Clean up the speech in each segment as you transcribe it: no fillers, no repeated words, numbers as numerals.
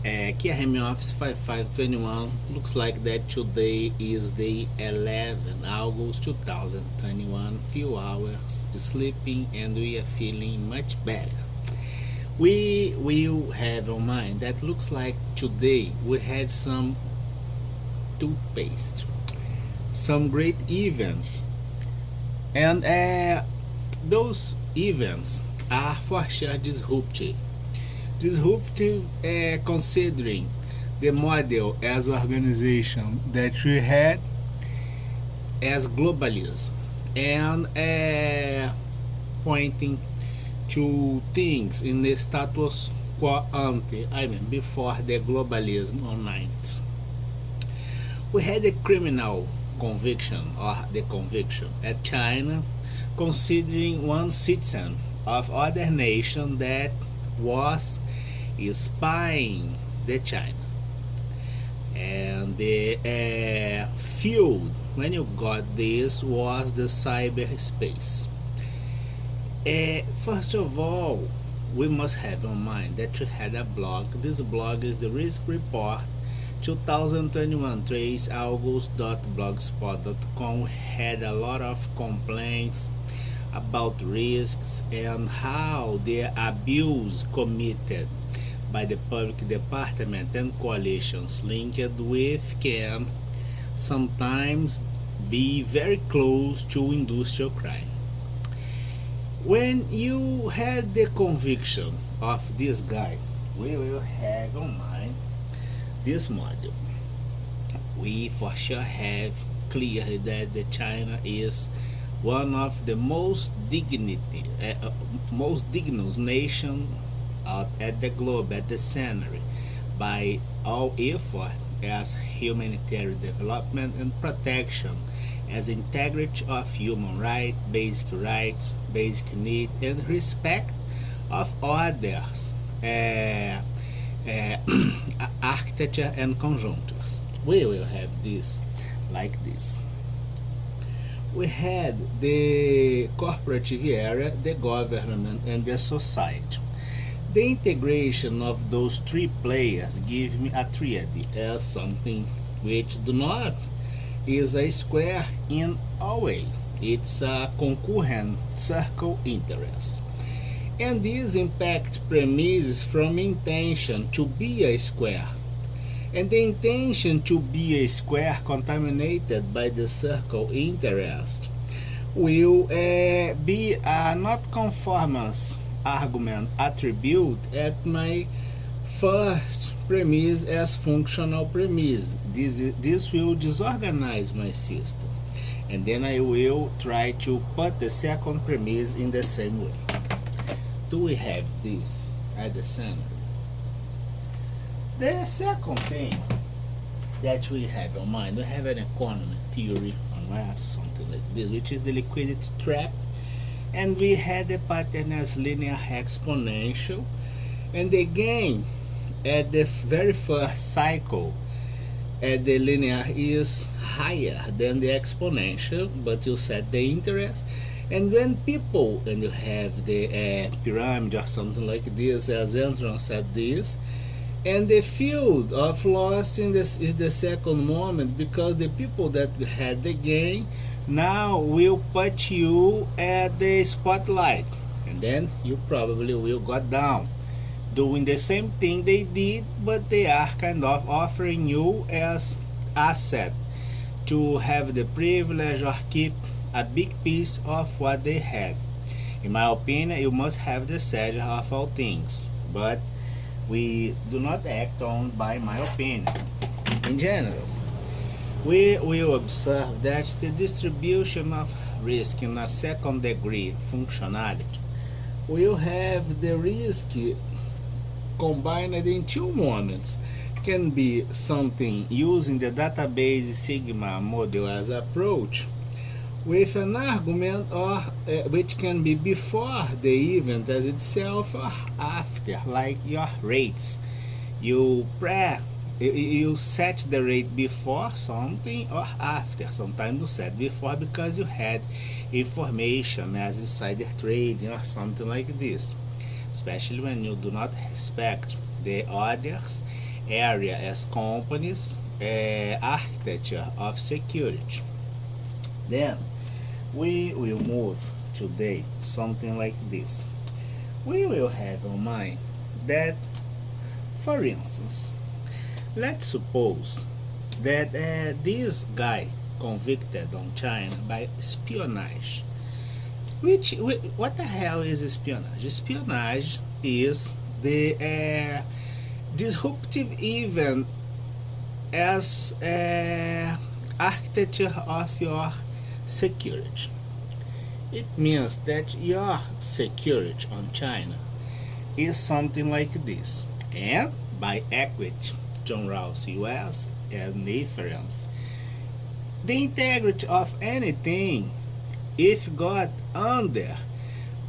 Kia Hemi Office 5521 looks like that today is day 11 August 2021, few hours sleeping and we are feeling much better. We will have on mind that looks like today we had some toothpaste, some great events, and those events are for sure disruptive, considering the model as organization that we had as globalism, and pointing to things in the status quo ante, before the globalism on 90s. We had a criminal conviction or the conviction at China, considering one citizen of other nation that was spying the China. And the field when you got this was the cyberspace. First of all, we must have in mind that you had a blog. This blog is the Risk Report 2021 traceaugust.blogspot.com. Had a lot of complaints about risks and how the abuse committed by the public department and coalitions linked with can sometimes be very close to industrial crime. When you had the conviction of this guy, we will have on mind this model. We for sure have clearly that the China is one of the most dignus nation at the globe, at the scenery, by all effort as humanitarian development and protection, as integrity of human rights, basic need, and respect of others, architecture and conjunctures. We will have this like this. We had the cooperative area, the government, and the society. The integration of those three players give me a triad as something which do not is a square in a way. It's a concurrent circle interest. And these impact premises from intention to be a square. And the intention to be a square contaminated by the circle interest will be a not conformance argument attribute at my first premise as functional premise. This will disorganize my system, and then I will try to put the second premise in the same way. Do we have this at the center? The second thing that we have in mind, we have an economy theory on mass, something like this, which is the liquidity trap, and we had the pattern as linear exponential, and again at the very first cycle the linear is higher than the exponential, but you set the interest, and when people, and you have the pyramid or something like this as entrance at this, and the field of loss in this is the second moment, because the people that had the gain now will put you at the spotlight, and then you probably will go down doing the same thing they did, but they are kind of offering you as asset to have the privilege or keep a big piece of what they had. In my opinion, you must have the center of all things, but we do not act on by my opinion. In general, we will observe that the distribution of risk in a second degree functionality will have the risk combined in two moments. Can be something using the database sigma model as approach with an argument, or which can be before the event as itself or after, like your rates. You set the rate before something or after. Sometimes you set before because you had information as insider trading or something like this, especially when you do not respect the others area as companies, architecture of security. Then we will move today something like this. We will have in mind that, for instance, let's suppose that this guy convicted on China by espionage. What the hell is espionage? Espionage is the disruptive event as architecture of your security. It means that your security on China is something like this, and by equity, John Rawls US and inference, the integrity of anything, if got under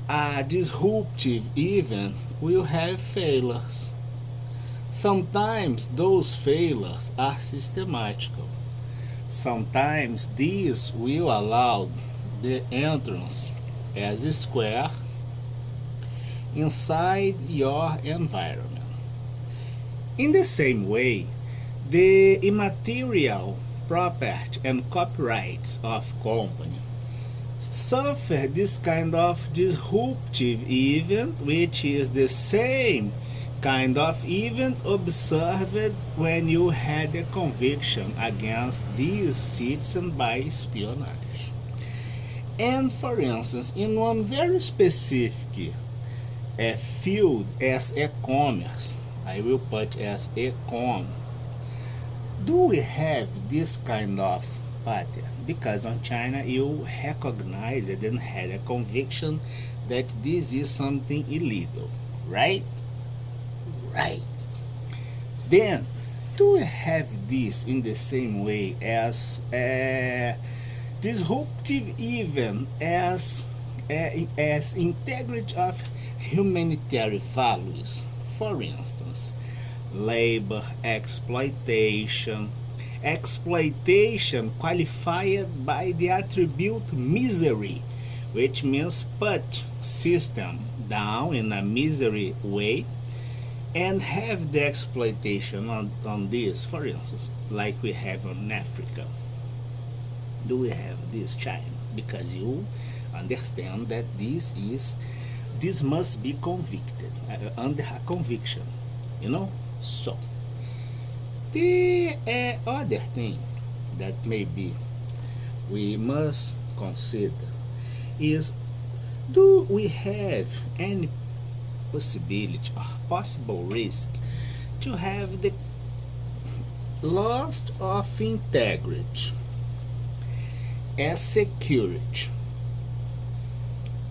a disruptive event, will have failures. Sometimes those failures are systematical. Sometimes these will allow the entrance as a square inside your environment. In the same way, the immaterial property and copyrights of company suffer this kind of disruptive event, which is the same kind of event observed when you had a conviction against these citizen by espionage. And for instance, in one very specific field as e-commerce, I will put as e-com, do we have this kind of pattern? Because on China you recognized and had a conviction that this is something illegal, right? Right. Then, do we have this in the same way as disruptive event as integrity of humanitarian values? For instance, labor exploitation, qualified by the attribute misery, which means put system down in a misery way and have the exploitation on this, for instance, like we have on Africa. Do we have this China? Because you understand that this must be convicted under a conviction, So the other thing that maybe we must consider is, do we have any possibility or possible risk to have the loss of integrity as security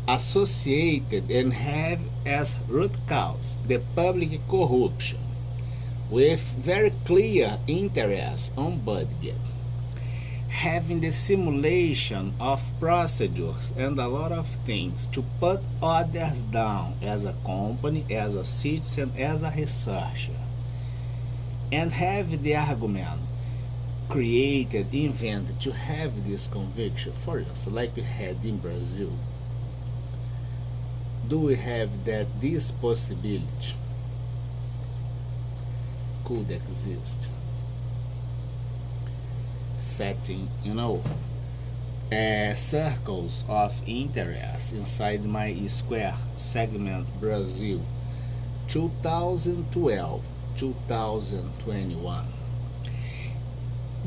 associated and have as root cause the public corruption with very clear interest on budget, having the simulation of procedures and a lot of things to put others down as a company, as a citizen, as a researcher, and have the argument created, invented to have this conviction, for instance, like we had in Brazil. Do we have that this possibility could exist? Setting, circles of interest inside my square segment Brazil 2012-2021.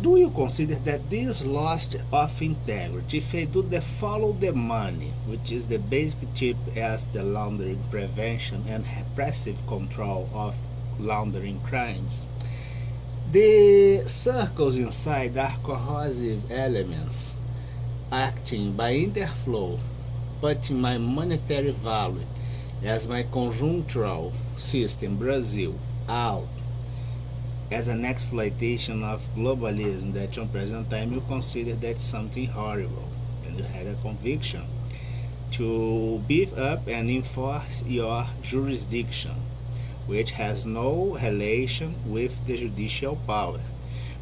Do you consider that this loss of integrity, if I do the follow the money, which is the basic tip as the laundering prevention and repressive control of laundering crimes, the circles inside are corrosive elements acting by interflow, putting my monetary value as my conjunctural system Brazil out as an exploitation of globalism that on present time you consider that something horrible, and you had a conviction to beef up and enforce your jurisdiction, which has no relation with the judicial power,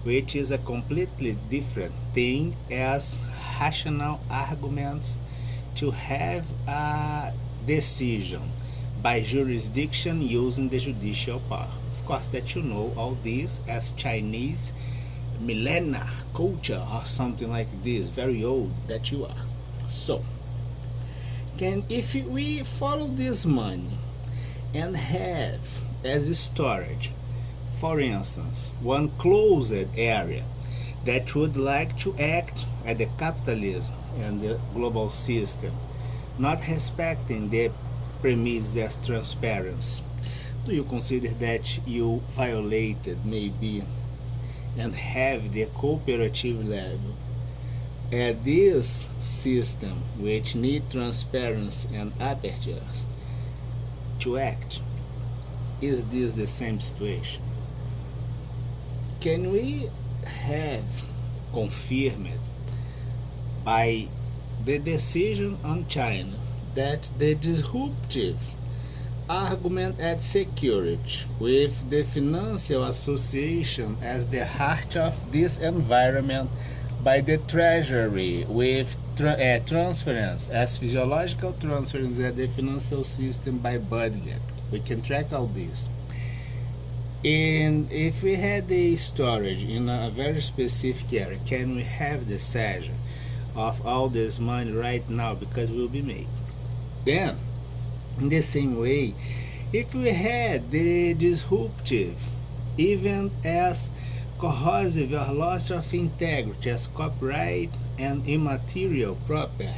which is a completely different thing as rational arguments to have a decision by jurisdiction using the judicial power. of course that you know all this as Chinese millennia culture or something like this, very old that you are. So if we follow this money and have as storage, for instance, one closed area that would like to act at the capitalism and the global system, not respecting the premise as transparency, do you consider that you violated maybe and have the cooperative level at this system which need transparency and apertures to act? Is this the same situation? Can we have confirmed by the decision on China that the disruptive argument at security with the financial association as the heart of this environment by the treasury with transference as physiological transference at the financial system by budget? We can track all this. And if we had the storage in a very specific area, can we have the seizure of all this money right now because it will be made? Then, in the same way, if we had the disruptive event as corrosive or loss of integrity as copyright and immaterial property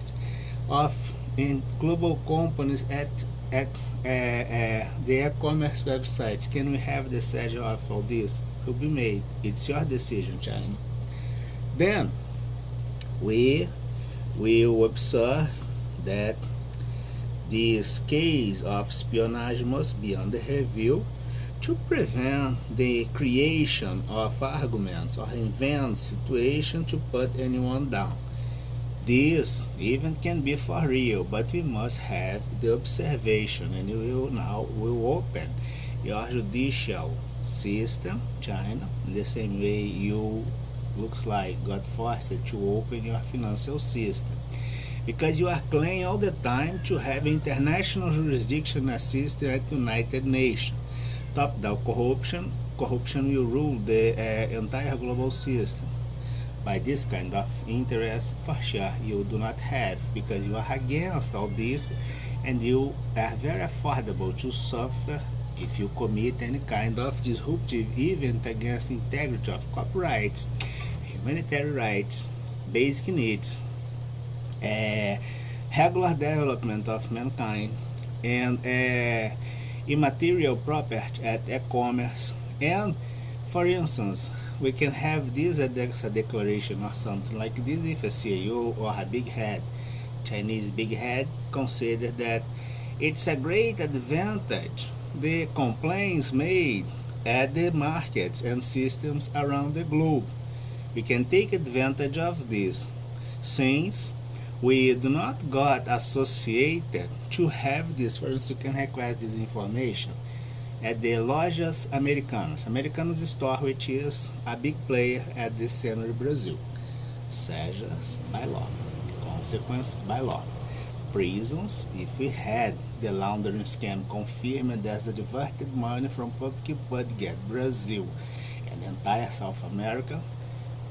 of in global companies at the e-commerce websites, can we have the seizure of all this? Will be made. It's your decision, China. Then we will observe that this case of espionage must be under review to prevent the creation of arguments or invent situation to put anyone down. This even can be for real, but we must have the observation, and we will open your judicial system, China, in the same way you looks like got forced to open your financial system, because you are claiming all the time to have international jurisdiction system at United Nations. Top-down corruption will rule the entire global system. By this kind of interest, for sure you do not have, because you are against all this, and you are very affordable to suffer if you commit any kind of disruptive event against integrity of copyrights, humanitarian rights, basic needs, regular development of mankind, and immaterial property at e-commerce. And for instance, we can have this as a declaration or something like this. If a CEO or a big head, Chinese big head, consider that it's a great advantage the complaints made at the markets and systems around the globe, we can take advantage of this, since we do not got associated to have this. For instance, you can request this information at the Lojas Americanas store, which is a big player at the scene in Brazil. Seizures by law, consequence by law. Prisons, if we had the laundering scam confirmed as the diverted money from public budget, Brazil and the entire South America,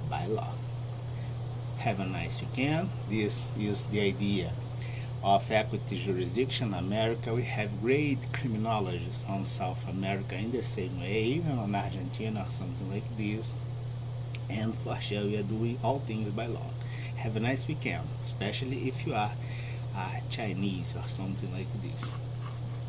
by law. Have a nice weekend. This is the idea of equity jurisdiction America. We have great criminologists on South America in the same way, even on Argentina or something like this. And for sure we are doing all things by law. Have a nice weekend, especially if you are Chinese or something like this.